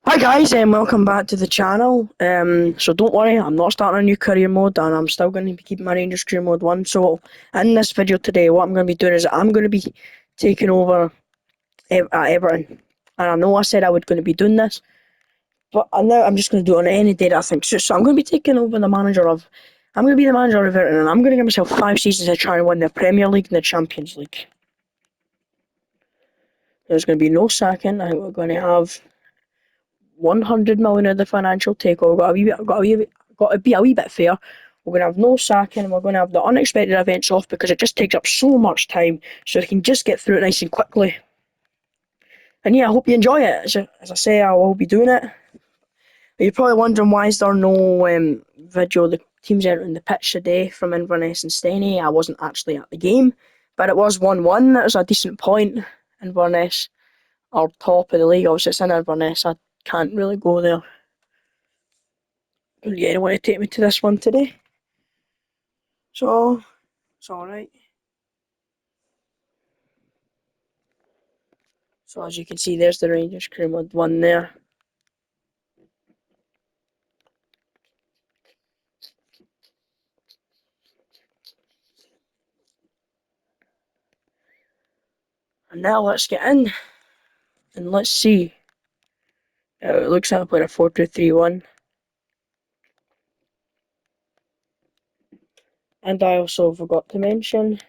Hi guys, and welcome back to the channel. So don't worry, I'm not starting a new career mode, and I'm still going to be keeping my Rangers career mode 1. So in this video today, what I'm going to be doing is I'm going to be taking over at Everton. And I know I said I was going to be doing this, but now I'm just going to do it on any day that I think suits. So I'm going to be taking over I'm going to be the manager of Everton, and I'm going to give myself 5 seasons to try and win the Premier League and the Champions League. There's going to be no sacking. I think we're going to have 100 million of the financial takeover. Got to be a wee bit fair. We're going to have no sacking, and we're going to have the unexpected events off because it just takes up so much time. So we can just get through it nice and quickly. And yeah, I hope you enjoy it. As I say, I will be doing it. You're probably wondering why is there no video. The teams entering the pitch today from Inverness and Steny. I wasn't actually at the game, but it was 1-1. That was a decent point. Inverness are top of the league. Obviously, it's in Inverness. I can't really go there. Yeah, you want to take me to this one today? So, it's alright. So as you can see, there's the Rangers crew mod 1 there. And now let's get in, and let's see. It looks like I played a 4-2-3-1. And I also forgot to mention,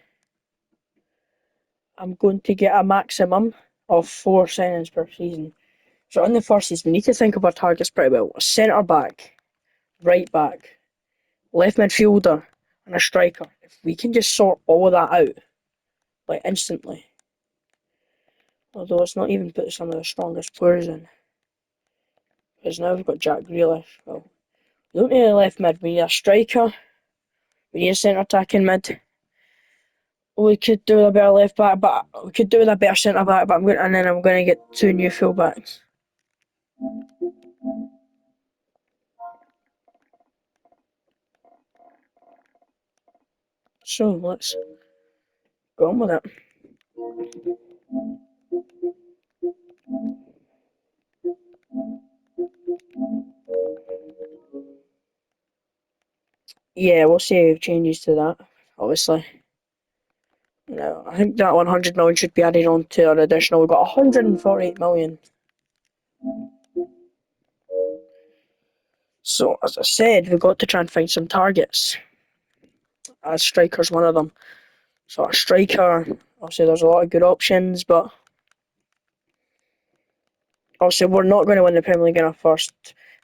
I'm going to get a maximum of 4 signings per season. So in the first season, we need to think of our targets pretty well. A centre back, right back, left midfielder, and a striker. If we can just sort all of that out, like instantly, although let's not even put some of the strongest players in, because now we've got Jack Grealish. Well, we don't need a left mid, we need a striker, we need a centre attacking mid. We could do with a better left back, but we could do with a better centre back, and then I'm going to get 2 new full backs. So let's go on with it. Yeah, we'll see changes to that, obviously. No, I think that 100 million should be added on to our additional. We've got 148 million. So, as I said, we've got to try and find some targets. As striker's one of them. So, a striker, obviously, there's a lot of good options, but obviously, we're not going to win the Premier League in our first.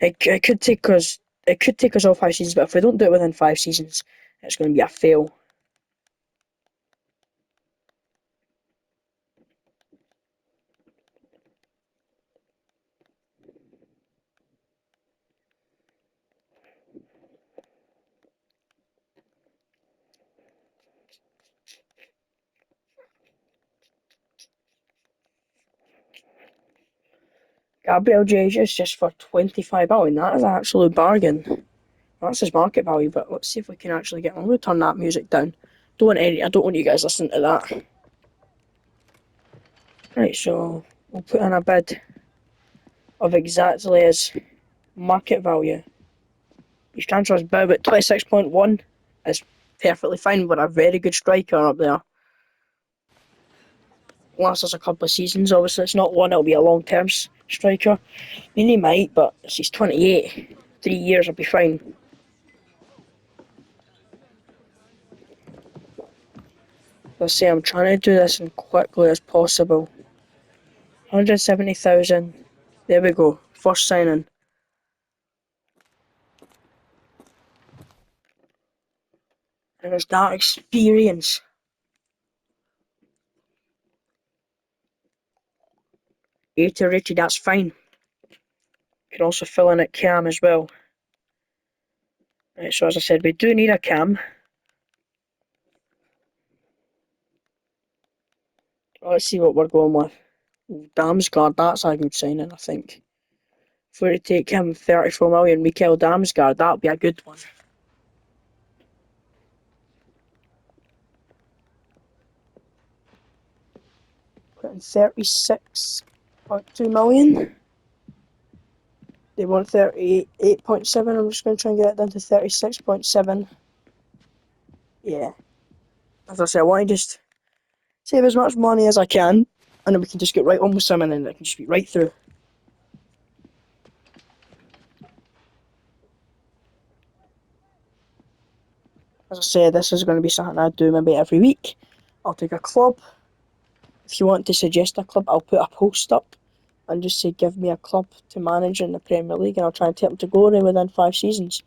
It could take us. It could take us all 5 seasons, but if we don't do it within 5 seasons, it's going to be a fail. Gabriel Jesus just for 25 million. That is an absolute bargain. That's his market value, but let's see if we can actually get on. I'm going to turn that music down. I don't want you guys listening to that. Right, so we'll put in a bid of exactly his market value. His transfer is about 26.1. Is perfectly fine with a very good striker up there. Lasts us a couple of seasons, obviously. It's not one, it'll be a long term striker. I mean, he might, but he's 28. 3 years will be fine. Let's say I'm trying to do this as quickly as possible. 170,000. There we go. First signing. And there's that experience. 80 rated, that's fine. Can also fill in at cam as well. Right, so as I said, we do need a cam. Let's see what we're going with. Damsgaard, that's a good signing, I think. If we were to take him 34 million, Mikael Damsgaard, that'll be a good one. Put in 36.2 million. They want 38.7. I'm just going to try and get it down to 36.7. Yeah. As I say, I want to just save as much money as I can, and then we can just get right on with swimming, and it can just be right through. As I say, this is going to be something I do maybe every week. I'll take a club. If you want to suggest a club, I'll put a post up and just say, give me a club to manage in the Premier League, and I'll try and take him to glory within 5 seasons.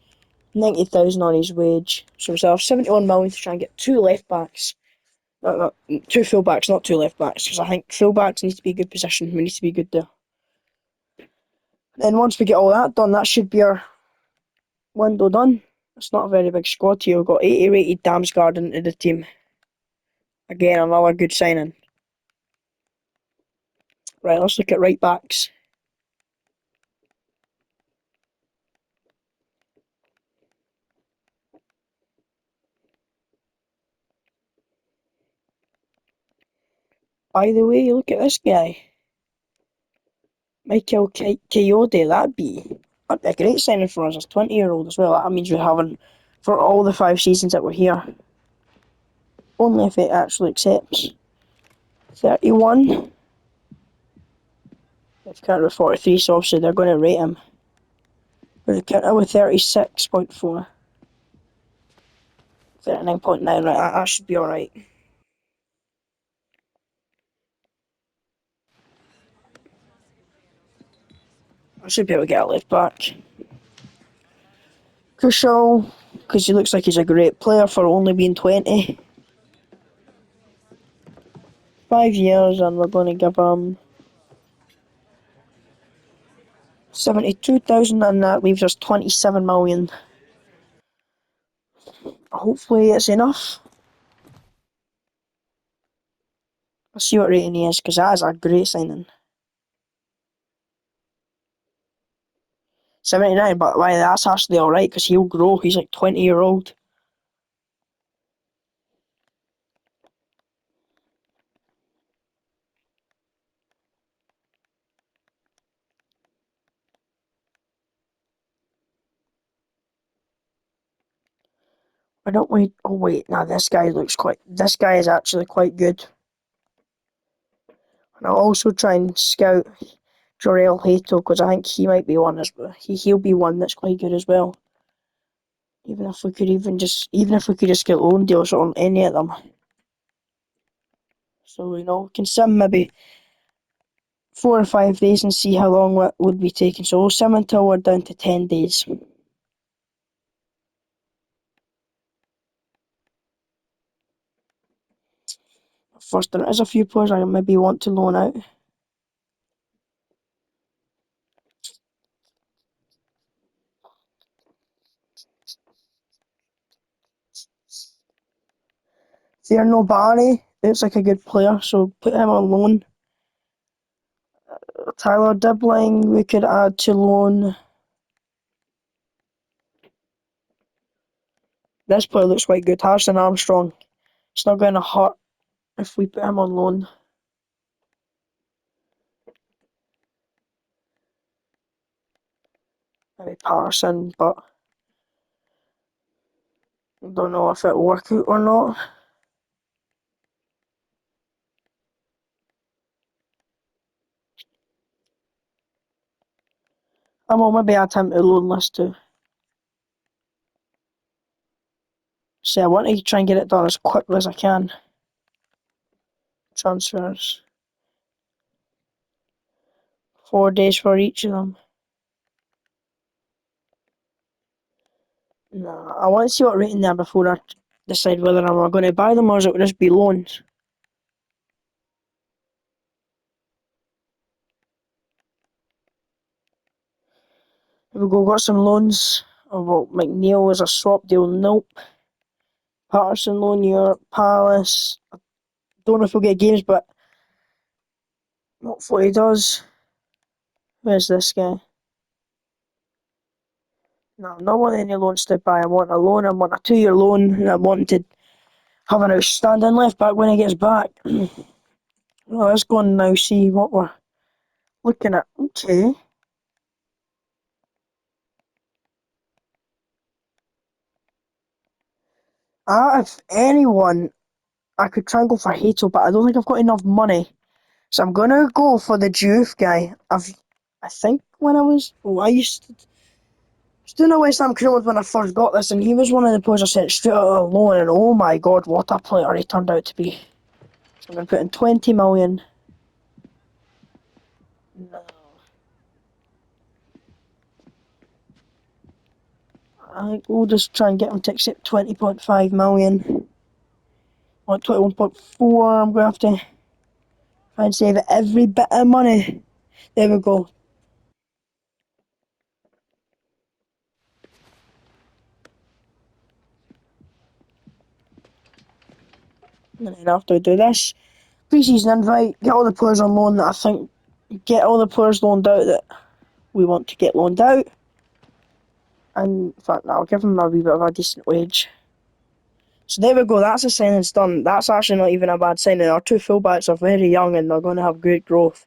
90,000 on his wage. So we'll have 71 million to try and get two left backs. Two full backs, not two left backs, because I think full backs need to be a good position. We need to be good there. Then once we get all that done, that should be our window done. It's not a very big squad here. We've got 80 rated Damsgaard into the team. Again, another good signing. Right, let's look at right backs. By the way, look at this guy. Michael Coyote, that'd be a great signing for us as 20-year-old as well. That means we're having for all the 5 seasons that we're here. Only if it actually accepts. 31. They've counted with 43, so obviously they're going to rate him. But they counted with 36.4. 39.9, right, that should be alright. I should be able to get a left back. Crucial, because he looks like he's a great player for only being 20. 5 years, and we're going to give him 72,000, and that leaves us 27 million. Hopefully it's enough. Let's see what rating he is, because that is a great signing. 79, but why, that's actually alright, because he'll grow. He's like 20-year-old. Why don't we... Oh wait, nah, this guy is actually quite good. And I'll also try and scout Jorel Hato, because I think he might be one he'll be one that's quite good as well. Even if we could just get loan deals on any of them. So, we can sim maybe 4 or 5 days and see how long it would be taking. So we'll sim until we're down to 10 days. First, there is a few players I maybe want to loan out. Thierno Barry looks like a good player, so put him on loan. Tyler Dibling, we could add to loan. This player looks quite good. Harrison Armstrong. It's not going to hurt if we put him on loan. Maybe Patterson, but I don't know if it'll work out or not. I will maybe add him to the loan list too. So I want to try and get it done as quickly as I can. Transfers. 4 days for each of them. No, I want to see what rating they are before I decide whether I'm going to buy them or is it will just be loans. Here we go, got some loans. Oh, well, McNeil is a swap deal, nope. Patterson loan year, Palace. I don't know if we'll get games, but hopefully he does. Where's this guy? No, I'm not wanting any loans to buy. I want a loan, I want a 2-year loan, and I'm wanting to have an outstanding left back when he gets back. Well, let's go and now see what we're looking at. Okay. Out of anyone, I could try and go for Hato, but I don't think I've got enough money. So I'm gonna go for the Diouf guy. I think when I used to doing a West Ham Crew when I first got this, and he was one of the players I sent straight out on loan, and oh my god, what a player he turned out to be. So I'm gonna put in 20 million. No. I think we'll just try and get him to accept 20.5 million. Or 21.4, I'm gonna have to try and save every bit of money. There we go. And then after I do this, pre-season invite, get all the players on loan that I think, get all the players loaned out that we want to get loaned out. And in fact, I'll give them a wee bit of a decent wage. So there we go, that's the signing's done. That's actually not even a bad signing. Our two fullbacks are very young and they're going to have great growth.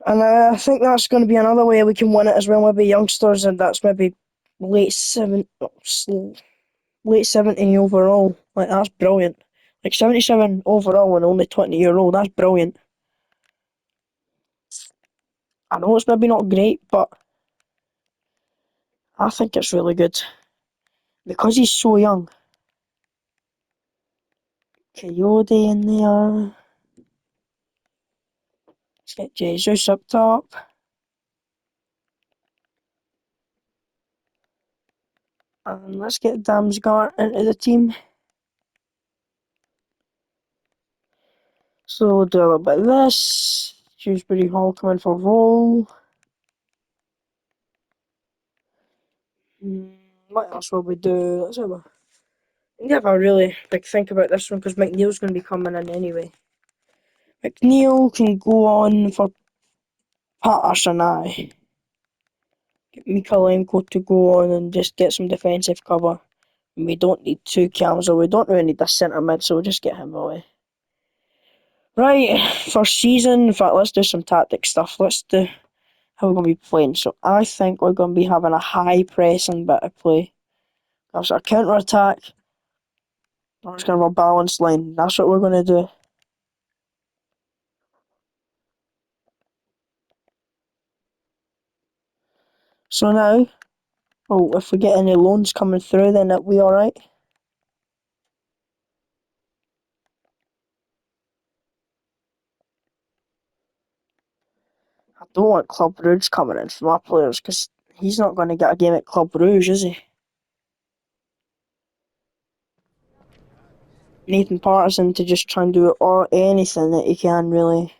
And I think that's going to be another way we can win it as well. Maybe youngsters, and that's maybe late seven, late 70 overall. Like that's brilliant. Like 77 overall and only 20-year old. That's brilliant. I know it's maybe not great, but I think it's really good because he's so young. Coyote in there. Let's get Jesus up top. And let's get Damsgaard into the team. So we'll do a little bit of this. Shrewsbury Hall coming for roll. What else will we do? Have a really big think about this one because McNeil's going to be coming in anyway. McNeil can go on for Patterson, aye. Get Mikalenko to go on and just get some defensive cover. And we don't need two cams, or we don't really need a centre mid, so we'll just get him away. Right, first season, in fact, let's do some tactic stuff. Let's do how we're going to be playing. So I think we're going to be having a high pressing bit of play. That's our counter attack. We're just going to have a balanced line. That's what we're going to do. So now, oh, if we get any loans coming through, then it'll be alright. I don't want Club Rouge coming in for my players because he's not going to get a game at Club Rouge, is he? Nathan Patterson to just try and do or anything that he can, really.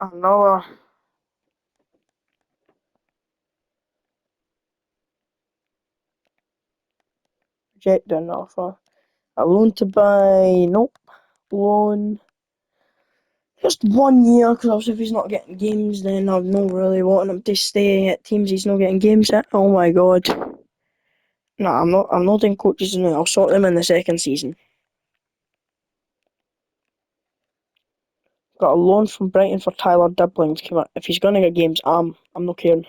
Another rejected offer. A loan to buy, nope. Loan. Just 1 year, because obviously if he's not getting games, then I'm not really wanting him to stay at teams he's not getting games at. Oh my god. No, I'm not doing coaches now. I'll sort them in the second season. Got a loan from Brighton for Tyler Dibbling. If he's gonna get games, I'm not caring.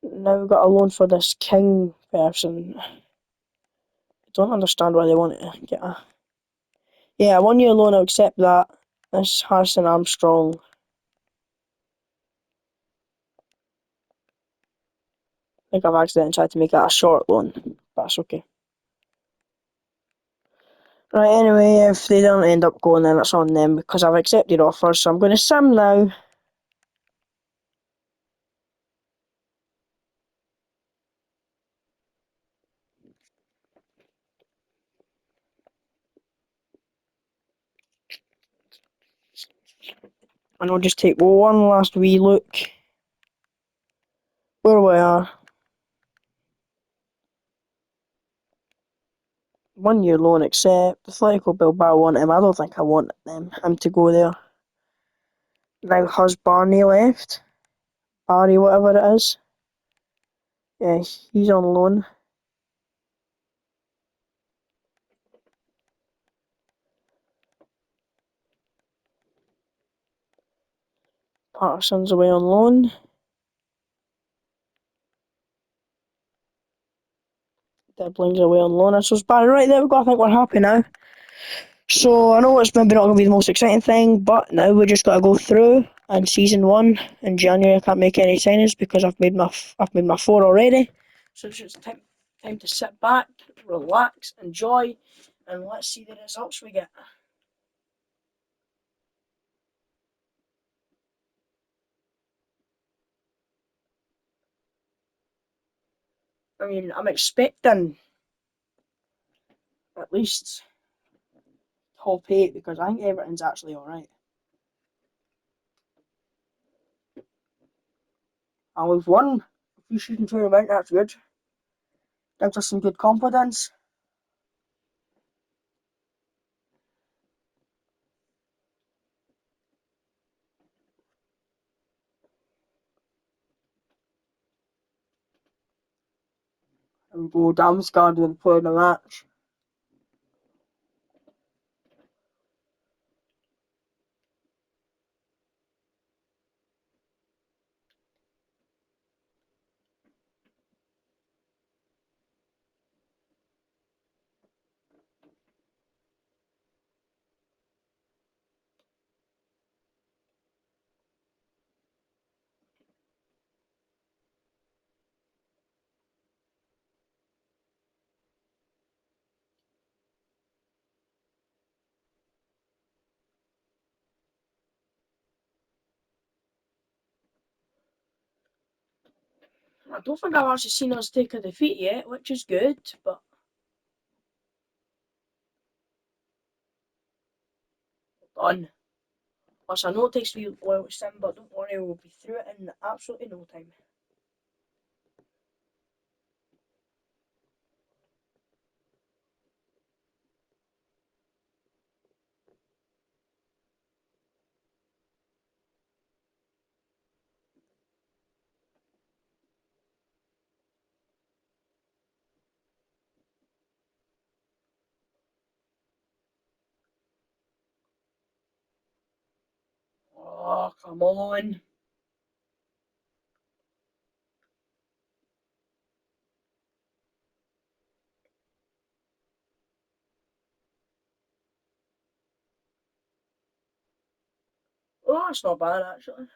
Now we've got a loan for this King person. I don't understand why they want to get a... Yeah, 1 year loan, I'll accept that. This Harrison Armstrong. I think I've accidentally tried to make that a short loan. That's okay. Right, anyway, if they don't end up going, then it's on them because I've accepted offers. So I'm going to sim now. And I'll just take one last wee look where we are. 1 year loan accept. Atletico Bilbao want him. I don't think I want him to go there. Now has Barney left? Barry, whatever it is. Yeah, he's on loan. Patterson's away on loan. Dibling's away on loan. So it's bad. Right there we go. I think we're happy now. So I know it's maybe not going to be the most exciting thing, but now we just got to go through. And season 1 in January, I can't make any signings because I've made my 4 already. So it's just time to sit back, relax, enjoy, and let's see the results we get. I mean, I'm expecting at least top 8 because I think Everton's actually alright. And we've won a few shooting tournament, that's good. Gives us some good confidence. And we go Damsgaard with the player of the match. I don't think I've actually seen us take a defeat yet, which is good, but done. Plus, I know it takes a while to sim, but don't worry, we'll be through it in absolutely no time. Oh, come on. Oh, that's not bad, actually.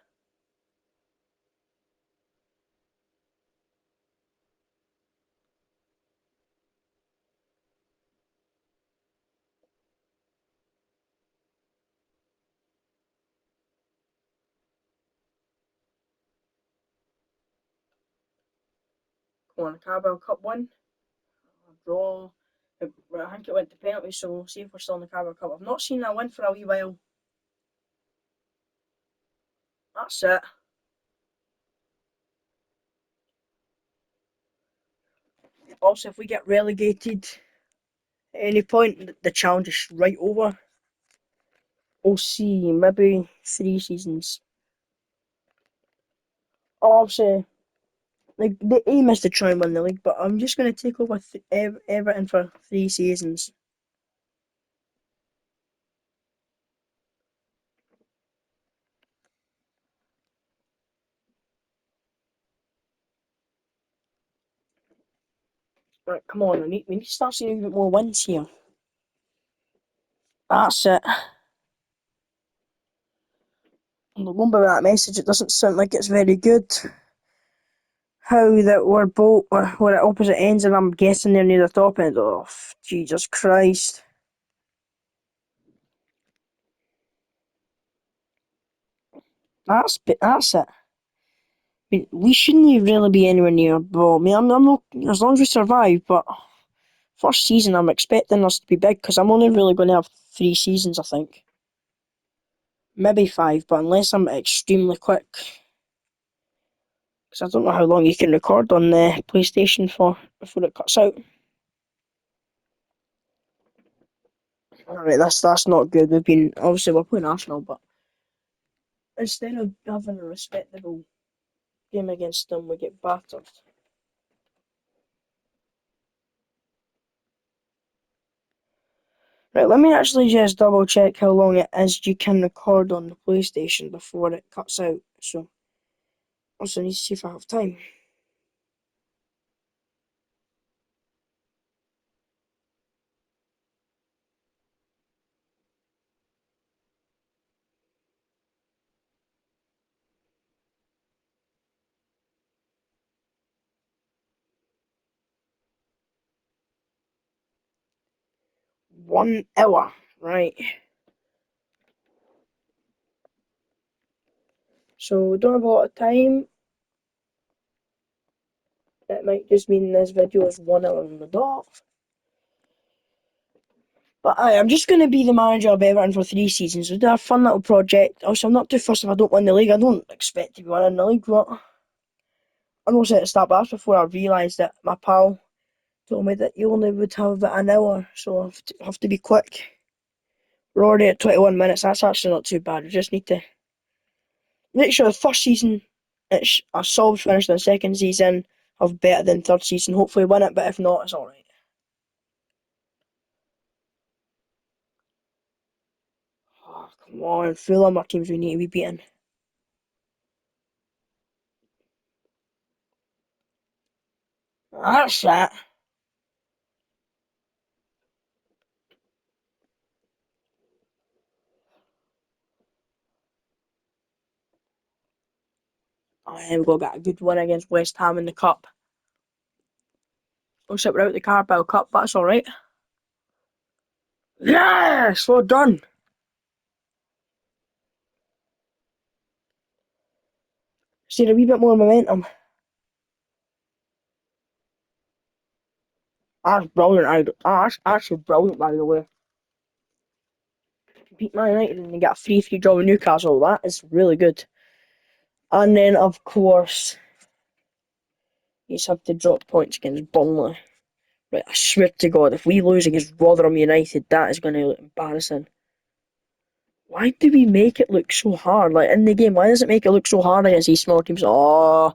Come on, Carabao Cup win. Draw. I think it went to penalty, so we'll see if we're still in the Carabao Cup. I've not seen that win for a wee while. That's it. Also, if we get relegated at any point, the challenge is right over. We'll see, maybe 3 seasons. Obviously, like the aim is to try and win the league, but I'm just going to take over Everton for 3 seasons. Right, come on, we need to start seeing a bit more wins here. That's it. I'm going by that message, it doesn't sound like it's very good. How that we're at opposite ends, and I'm guessing they're near the top end. Oh, Jesus Christ. That's it. I mean, we shouldn't really be anywhere near. Well, I mean, I'm not as long as we survive. But first season, I'm expecting us to be big because I'm only really going to have 3 seasons, I think, maybe 5. But unless I'm extremely quick, because I don't know how long you can record on the PlayStation for before it cuts out. All right, that's not good. We're playing Arsenal, but instead of having a respectable game against them, we get battered. Right, let me actually just double check how long it is you can record on the PlayStation before it cuts out. So, also need to see if I have time. One hour, right. So we don't have a lot of time. That might just mean this video is 1 hour on the dot. But I'm just going to be the manager of Everton for 3 seasons. We'll do a fun little project. Also, I'm not too fussed if I don't win the league. I don't expect to be winning the league, but I know at the start, but that's before I realised that my pal told me that you only would have an hour, so I have to be quick. We're already at 21 minutes. That's actually not too bad. We just need to make sure the first season it's a solid finish, and the second season have better than third season. Hopefully win it, but if not, it's alright. Oh, come on, Fulham are teams we need to be beating. That's it. I am going to get a good win against West Ham in the cup. Looks like we're out the Carabao Cup, but that's alright. Yes, well done. See a wee bit more momentum. That's brilliant. That's actually brilliant, by the way. Beat Man United and they get a 3-3 draw with Newcastle. That is really good. And then, of course, you just have to drop points against Burnley. Right, I swear to God, if we lose against Rotherham United, that is going to look embarrassing. Why do we make it look so hard? Like, in the game, why does it make it look so hard against these small teams? Oh,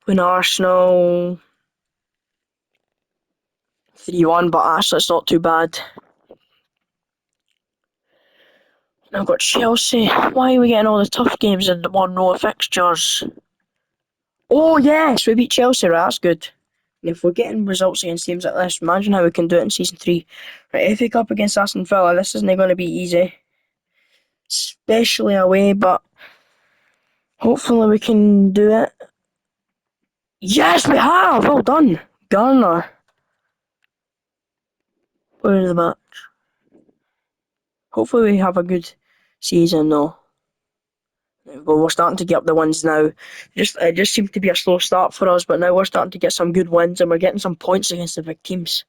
when Arsenal 3-1, but actually, it's not too bad. Now I've got Chelsea. Why are we getting all the tough games in the one row of fixtures? Oh, yes, we beat Chelsea, right? That's good. And if we're getting results against teams like this, imagine how we can do it in season 3. Right, FA Cup against Aston Villa. This isn't going to be easy, especially away, but hopefully we can do it. Yes, we have! Well done, Garner. Where is the match? Hopefully we have a good season, though. There we go. We're starting to get up the wins now. It just seemed to be a slow start for us, but now we're starting to get some good wins and we're getting some points against the big teams.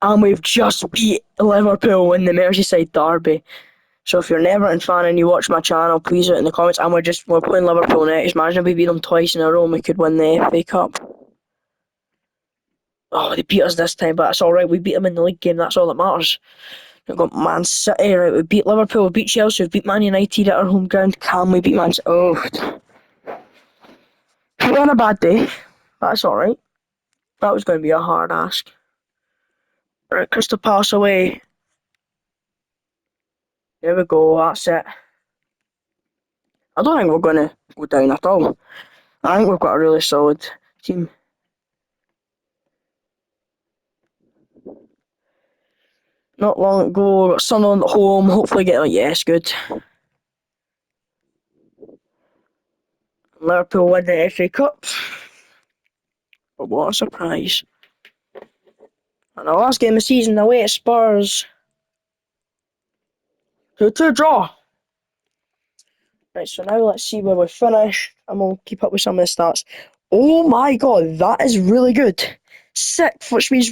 And we've just beat Liverpool in the Merseyside derby. So if you're an Everton fan and you watch my channel, please put in the comments. And we're playing Liverpool next. Imagine if we beat them twice in a row and we could win the FA Cup. Oh, they beat us this time, but it's alright. We beat them in the league game. That's all that matters. We've got Man City, right? We beat Liverpool, we beat Chelsea, we beat Man United at our home ground. Can we beat Man City? Oh, we're on a bad day. That's alright. That was going to be a hard ask. Right, Crystal Palace away. There we go, that's it. I don't think we're going to go down at all. I think we've got a really solid team. Not long ago, got Sunderland at home. Hopefully get a yes, good. Liverpool win the FA Cup. But what a surprise. And the last game of the season away at Spurs. 2-2 draw. Right, so now let's see where we finish, and we'll keep up with some of the stats. Oh my god, that is really good. Sixth, which means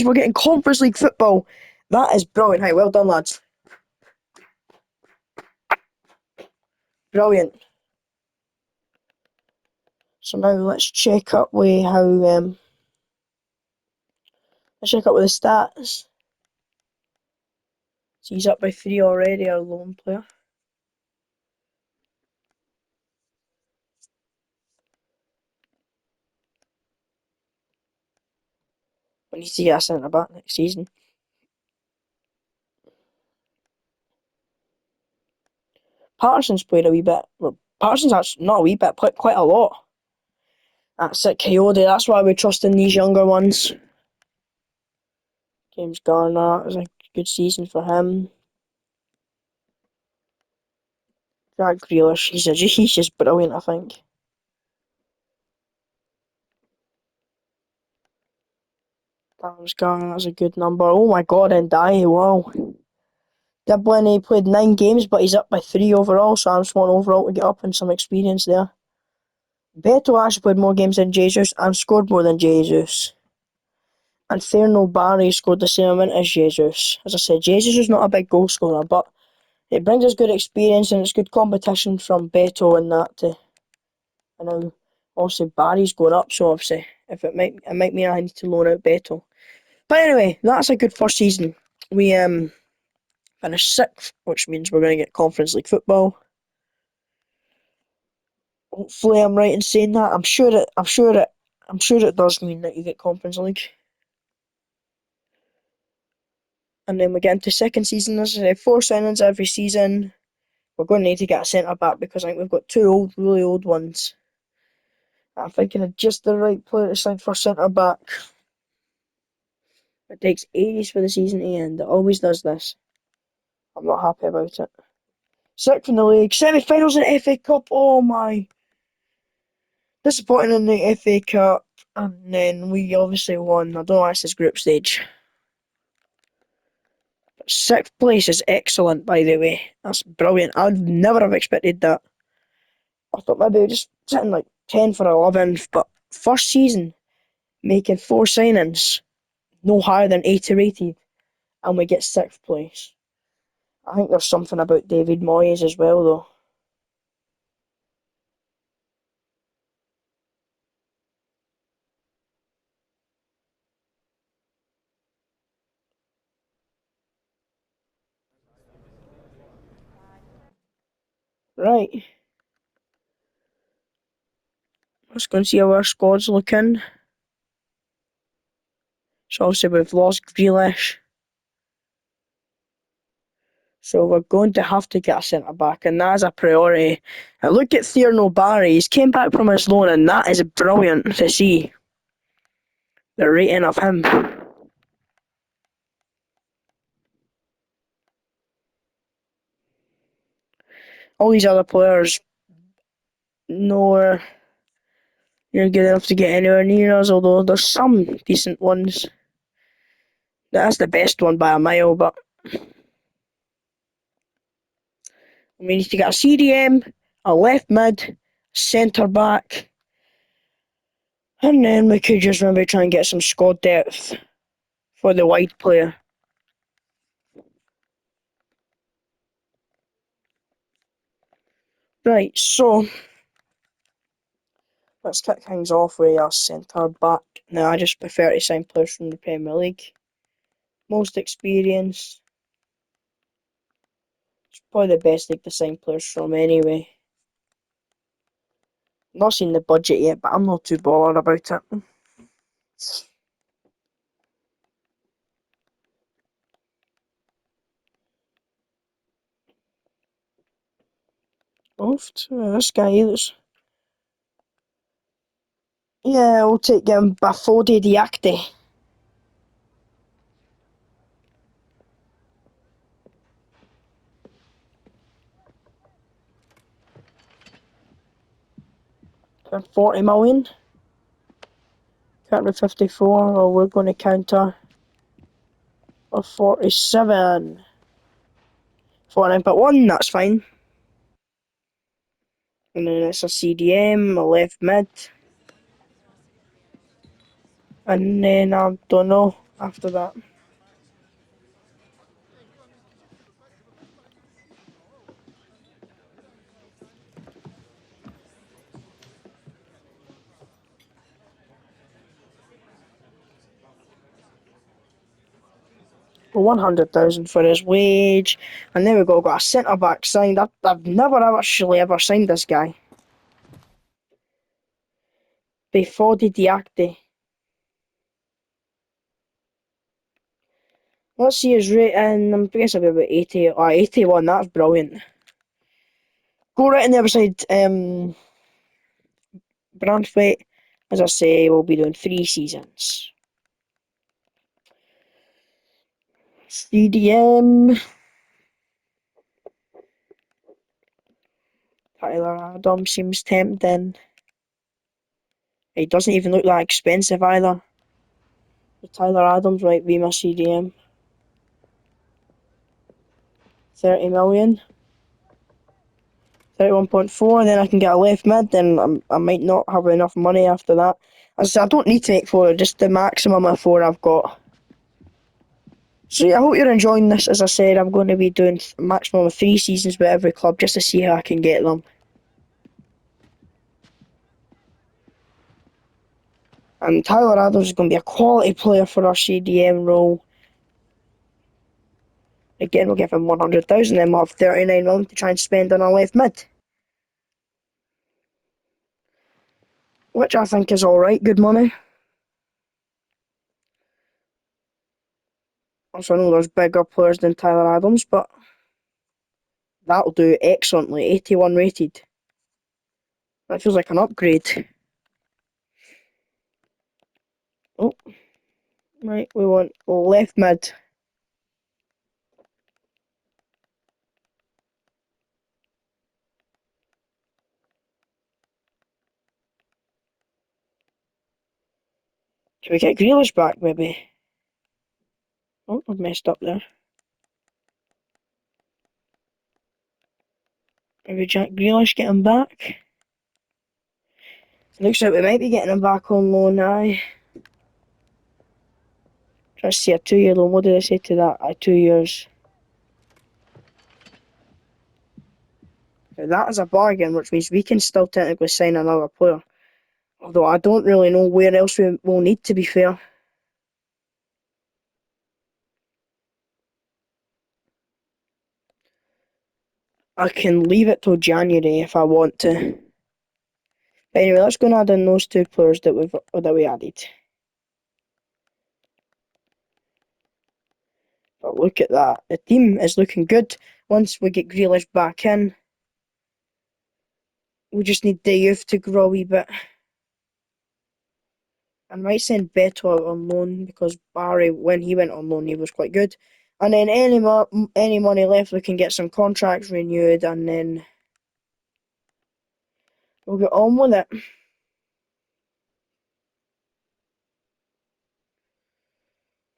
we're getting Conference League football. That is brilliant. Hey, well done, lads. Brilliant. So now let's check up with let's check up with the stats. So he's up by 3 already, our lone player. We need to get a centre back next season. Patterson's played a wee bit. Well, Patterson's actually not a wee bit, quite a lot. That's it, Coyote. That's why we trust in these younger ones. James Garner, it was a good season for him. Jack Grealish, he's just brilliant, I think. James Garner, that's a good number. Oh my god, and wow. Dublin, he played 9 games, but he's up by 3 overall, so I'm just want overall to get up and some experience there. Beto actually played more games than Jesus and scored more than Jesus. And Thierno Barry scored the same amount as Jesus. As I said, Jesus is not a big goal scorer, but it brings us good experience and it's good competition from Beto and that. And now, obviously, Barry's going up, so obviously, if it might mean I need to loan out Beto. But anyway, that's a good first season. We finished 6th, which means we're going to get Conference League football. Hopefully, I'm right in saying that. I'm sure it does mean that you get Conference League. And then we get into second season. As I say, 4 signings every season. We're going to need to get a centre back because I think we've got 2 really old ones. I'm thinking of just the right player to sign for centre back. It takes ages for the season to end. It always does this. I'm not happy about it. 6th in the league, semi-finals in the FA Cup. Oh my! Disappointing in the FA Cup, and then we obviously won. I don't know why it's this group stage. 6th place is excellent, by the way. That's brilliant. I'd never have expected that. I thought maybe just sitting like 10 for 11th, but first season making 4 signings, no higher than 80 rated, and we get 6th place. I think there's something about David Moyes as well, though. Right, let's go and see how our squad's looking. So obviously we've lost Grealish. So we're going to have to get a centre back, and that is a priority. And look at Thierno Barry. He's came back from his loan, and that is brilliant to see. The rating of him. All these other players, nowhere you're good enough to get anywhere near us, although there's some decent ones. That's the best one by a mile, but we need to get a CDM, a left mid, centre back, and then we could just maybe try and get some squad depth for the wide player. Right, so let's kick things off with our centre back. Now, I just prefer to sign players from the Premier League. Most experience. It's probably the best league to sign players from anyway. Not seen the budget yet, but I'm not too bothered about it. This guy is. Yeah, we'll take him Bafode Diakte. For 40 million. Counter 54, or we're going to counter for 47. 49.1, that's fine. And then it's a CDM, a left mid. And then I don't know after that. For 100,000 for his wage. And then we got a centre back signed. I've never actually ever signed this guy. Before the Diakte. Let's see his rating. I guess it'll be about 80 or 81. That's brilliant. go right on the other side. Branthwaite, as I say, we'll be doing 3 seasons. CDM, Tyler Adams seems tempting. He doesn't even look that expensive either. The Tyler Adams might be my CDM. 30 million. 31.4, then I can get a left mid, then I might not have enough money after that. As I said, I don't need to make 4, just the maximum of 4 I've got. So yeah, I hope you're enjoying this. As I said, I'm going to be doing a maximum of 3 seasons with every club just to see how I can get them. And Tyler Adams is going to be a quality player for our CDM role. Again, we'll give him 100,000, then we'll have 39 million to try and spend on a left mid. Which I think is alright, good money. Also, I know there's bigger players than Tyler Adams, but that'll do excellently. 81 rated. That feels like an upgrade. Oh, right, we want left mid. Can we get Grealish back, maybe? Oh, I've messed up there. Maybe Jack Grealish get him back. Looks like we might be getting him back on loan now. Try to see a 2-year loan. What did I say to that? 2 years. Now that is a bargain, which means we can still technically sign another player. Although I don't really know where else we will need, to be fair. I can leave it till January if I want to. But anyway, let's go and add in those 2 players that we added. But look at that. The team is looking good. Once we get Grealish back in, we just need the youth to grow a wee bit. I might send Beto out on loan because Barry, when he went on loan, he was quite good. And then any money left, we can get some contracts renewed, and then we'll get on with it.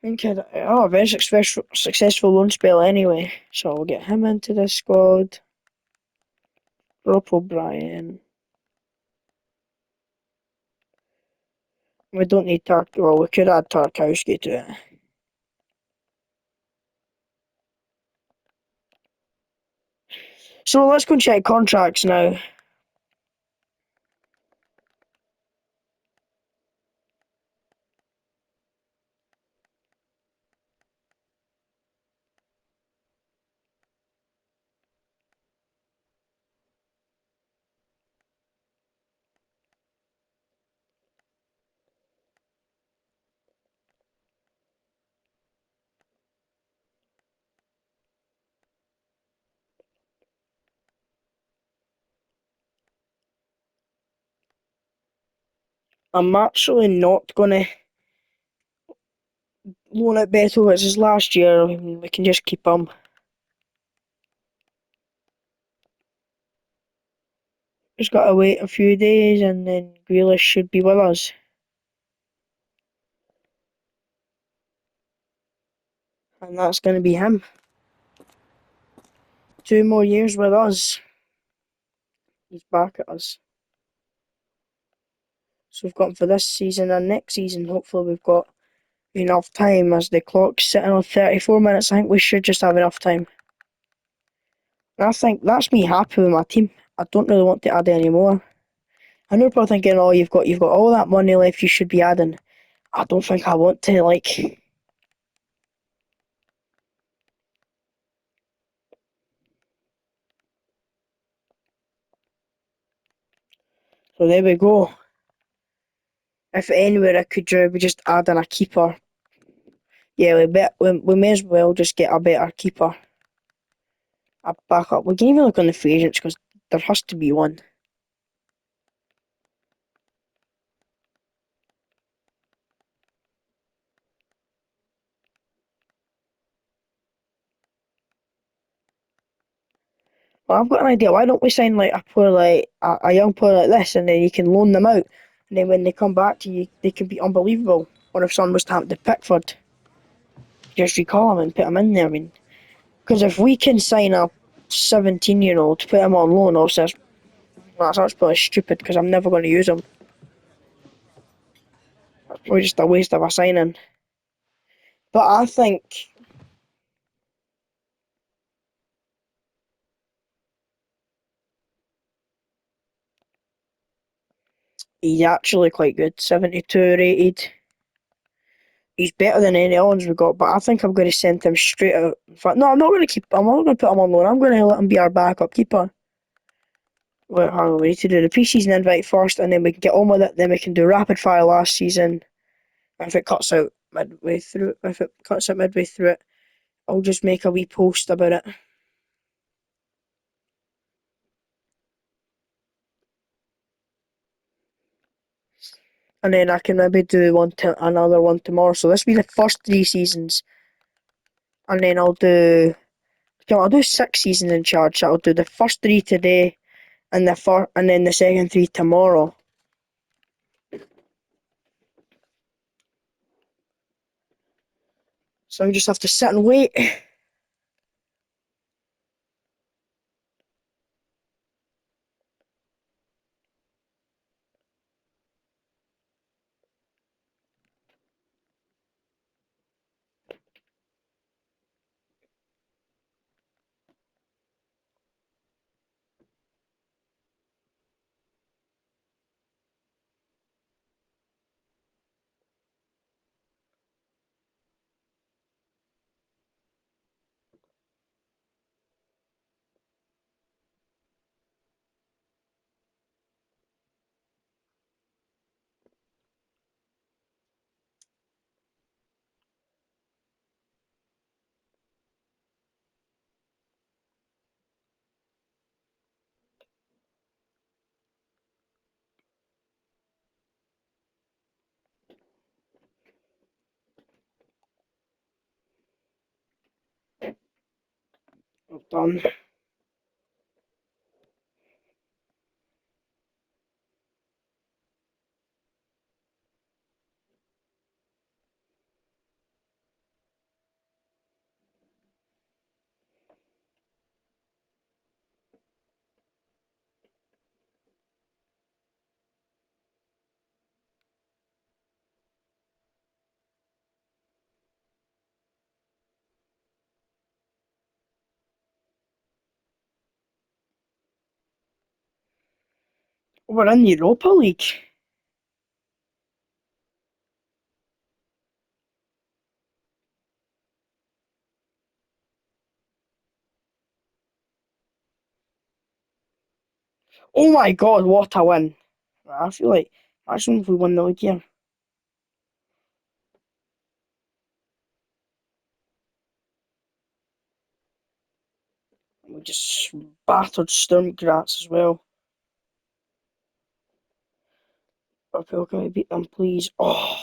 I think a very successful loan spell anyway. So we'll get him into the squad. Rob O'Brien. We don't need well, we could add Tarkowski to it. So let's go and check contracts now. I'm actually not gonna loan out Beto. It's his last year. I mean, we can just keep him. Just gotta wait a few days and then Grealish should be with us. And that's gonna be him. 2 more years with us. He's back at us. So we've got him for this season and next season. Hopefully we've got enough time, as the clock's sitting on 34 minutes. I think we should just have enough time. And I think that's me happy with my team. I don't really want to add any more. I know people are thinking, oh, you've got all that money left, you should be adding. I don't think I want to, like. So there we go. If anywhere I could do, we just add in a keeper. Yeah, we may as well just get a better keeper. A backup. We can even look on the free agents because There has to be one. Well, I've got an idea. Why don't we sign like a young player like this, and then you can loan them out, and then when they come back to you, they can be unbelievable. Or if someone was to happen to Pickford, just recall him and put him in there. I mean, because if we can sign a 17-year-old to put him on loan, also that's probably stupid because I'm never going to use him. We're just a waste of a signing. But I think he's actually quite good. 72 rated. He's better than any other ones we got, but I think I'm going to send him straight out. In fact, no, I'm not going to keep. I'm not going to put him on loan. I'm going to let him be our backup keeper. Well, hang on, we need to do the pre-season invite first, and then we can get on with it. Then we can do rapid fire last season. If it cuts out midway through, it, I'll just make a wee post about it, and then I can maybe do another one tomorrow. So this will be the first 3 seasons, and then I'll do 6 seasons in charge. So I'll do the first 3 today, and then the second 3 tomorrow. So I just have to sit and wait. I've done. We're in the Europa League. Oh my god, what a win! I feel like imagine if we won the league here. We just battered Sturm Graz as well. Liverpool, can we beat them, please? Oh,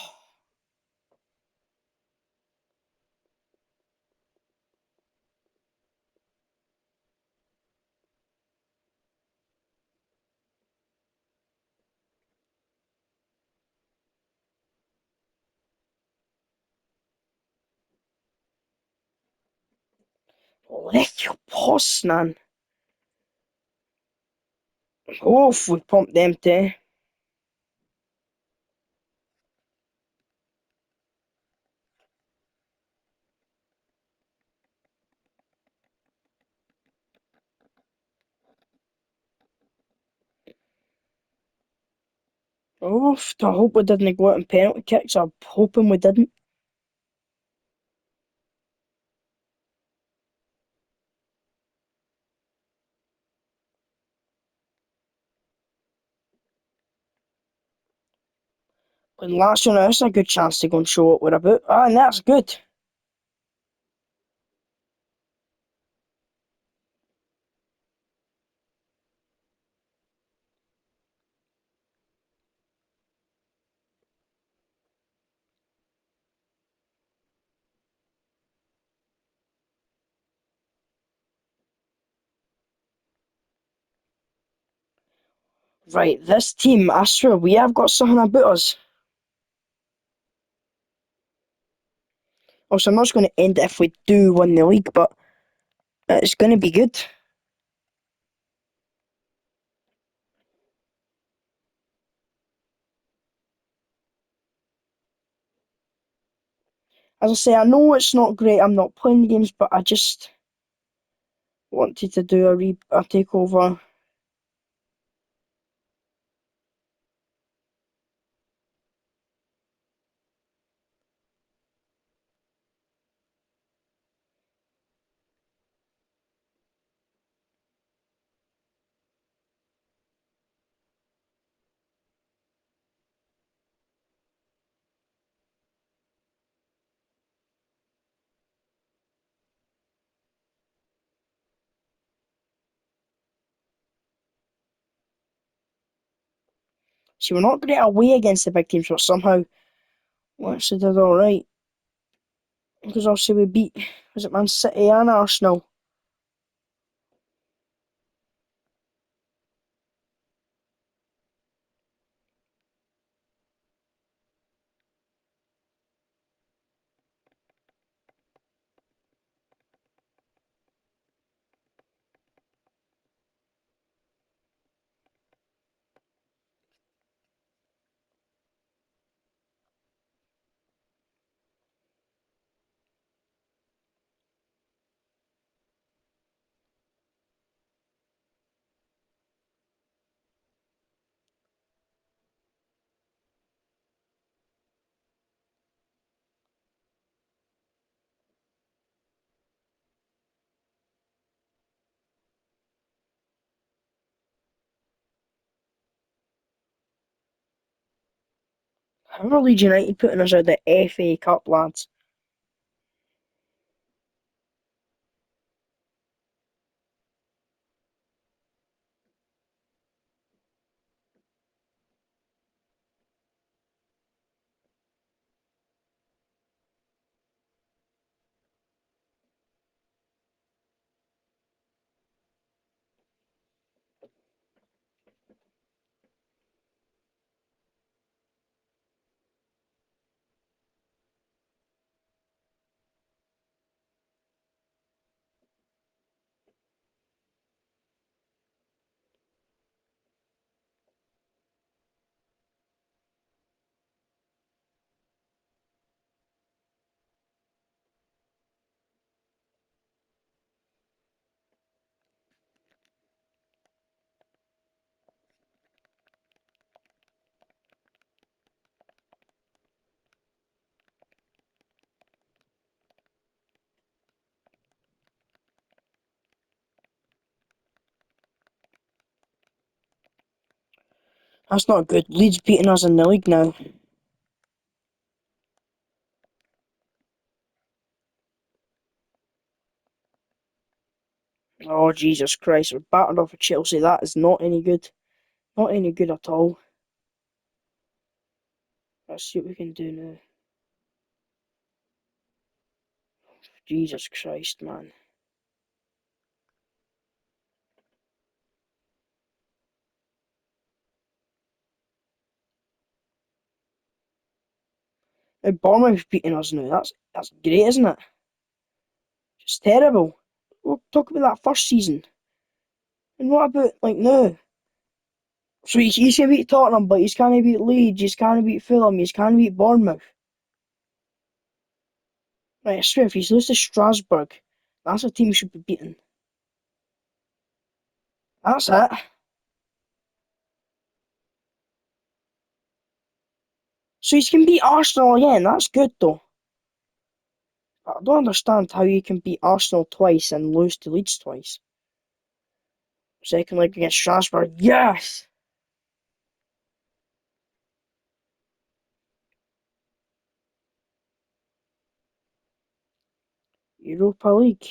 Lechio Poznan. Oh, we pumped them too. Oh, I hope we didn't go out in penalty kicks. I'm hoping we didn't. And Lazio now, it's a good chance to go and show what we're about. Ah, and that's good. Right, this team, I swear we have got something about us. Also, I'm not just going to end it if we do win the league, but it's going to be good. As I say, I know it's not great. I'm not playing the games, but I just wanted to do a takeover. See, we're not great away against the big teams, but somehow we actually did all right. Because obviously we beat, was it Man City and Arsenal? How are Leeds United putting us out the FA Cup, lads? That's not good. Leeds beating us in the league now. Oh, Jesus Christ, we're battered off of Chelsea. That is not any good. Not any good at all. Let's see what we can do now. Jesus Christ, man. Now, Bournemouth beating us now. That's great, isn't it? It's terrible. We'll talk about that first season. And what about, like, now? So you can beat Tottenham, but you can't beat Leeds, you can't beat Fulham, you can't beat Bournemouth. Right, I swear, if you lose to Strasbourg, that's a team you should be beating. That's it. So you can beat Arsenal again, that's good though. I don't understand how you can beat Arsenal twice and lose to Leeds twice. Second leg against Strasbourg, yes! Europa League.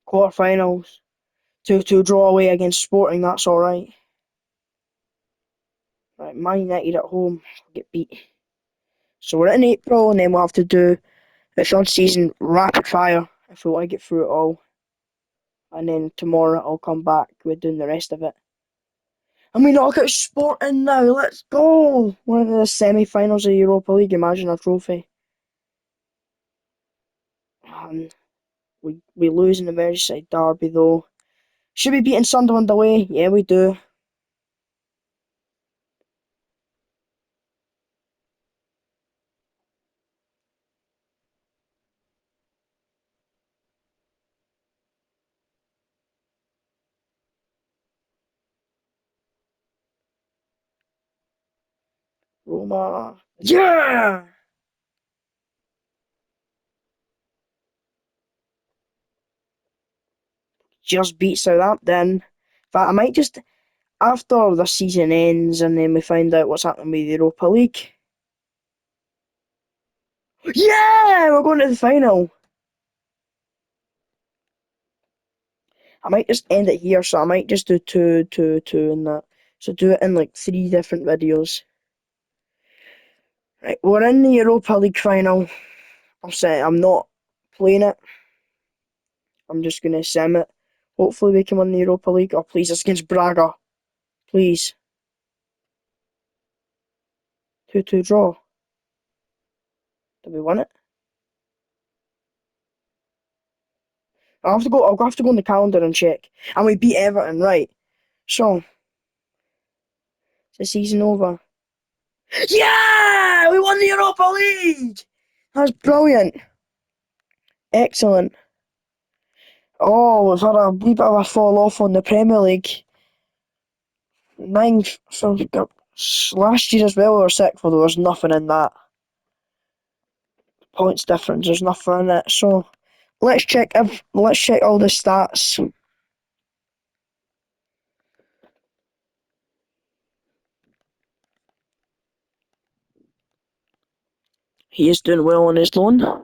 Quarterfinals. 2-2 draw away against Sporting, that's alright. Right, Man United at home, get beat. So we're in April and then we'll have to do The third season, rapid fire, if we want to get through it all. And then tomorrow I'll come back with doing the rest of it. And we knock out Sporting now, let's go! One of the semi-finals of the Europa League, imagine a trophy. And we lose in the Merseyside derby though. Should we beating Sunderland away? Yeah, we do. Roma. Yeah! Just beat Southampton. In fact, I might just, after the season ends and then we find out what's happening with the Europa League. Yeah! We're going to the final. I might just end it here, so I might just do two, two, two, and that. So do it in like 3 different videos. Right, we're in the Europa League final. I'll say I'm not playing it. I'm just gonna sim it. Hopefully we can win the Europa League. Oh please, it's against Braga. Please. 2-2 draw. Did we win it? I'll have to go on the calendar and check. And we beat Everton, right. So, is the season over? Yeah! We won the Europa League! That's brilliant. Excellent. Oh, we've had a wee bit of a fall off on the Premier League. Ninth, so last year as well we were sixth, although there's nothing in that. Points difference, there's nothing in it. So let's check all the stats. He is doing well on his loan.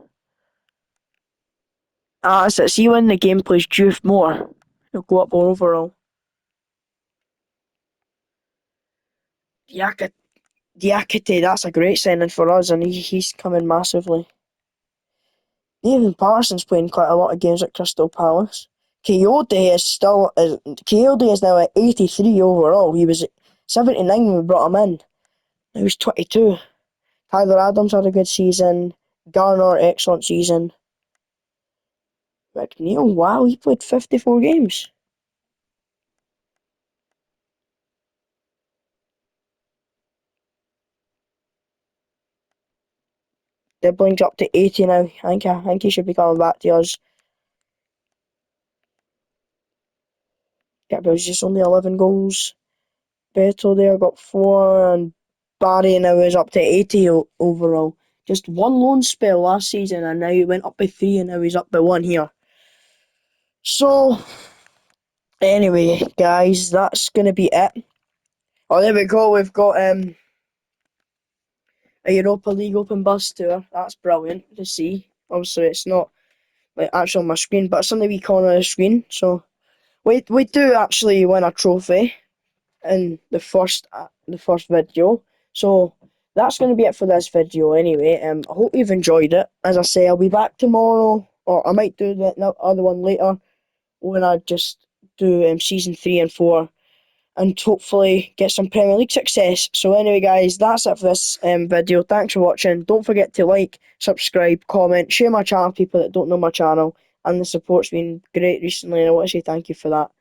That's it. See when the game plays due more, he'll go up overall. Diakite, that's a great signing for us, and he's coming massively. Even Parsons playing quite a lot of games at Crystal Palace. Coyote is now at 83 overall. He was 79 when we brought him in. He was 22. Tyler Adams had a good season. Garner, excellent season. McNeil, wow, he played 54 games. Dibling's up to 80 now. I think he should be coming back to us. Gabriel's just only 11 goals. Beto there got 4, and Barry now is up to 80 overall. Just one loan spell last season, and now he went up by 3, and now he's up by 1 here. So, anyway, guys, that's going to be it. Oh, there we go. We've got a Europa League Open Bus Tour. That's brilliant to see. Obviously, it's not like actually on my screen, but it's on the wee corner of the screen. So we do actually win a trophy in the first video. So that's going to be it for this video anyway. I hope you've enjoyed it. As I say, I'll be back tomorrow, or I might do the other one later when I just do season 3 and 4, and hopefully get some Premier League success. So anyway guys, that's it for this video. Thanks for watching. Don't forget to like, subscribe, comment, share my channel with people that don't know my channel, and the support's been great recently, and I want to say thank you for that.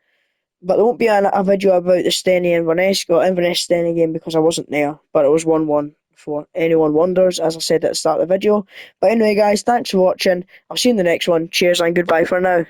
But there won't be a video about the Steny Inverness Steny game because I wasn't there, but it was 1-1 for anyone wonders, as I said at the start of the video. But anyway guys, thanks for watching. I'll see you in the next one. Cheers and goodbye for now.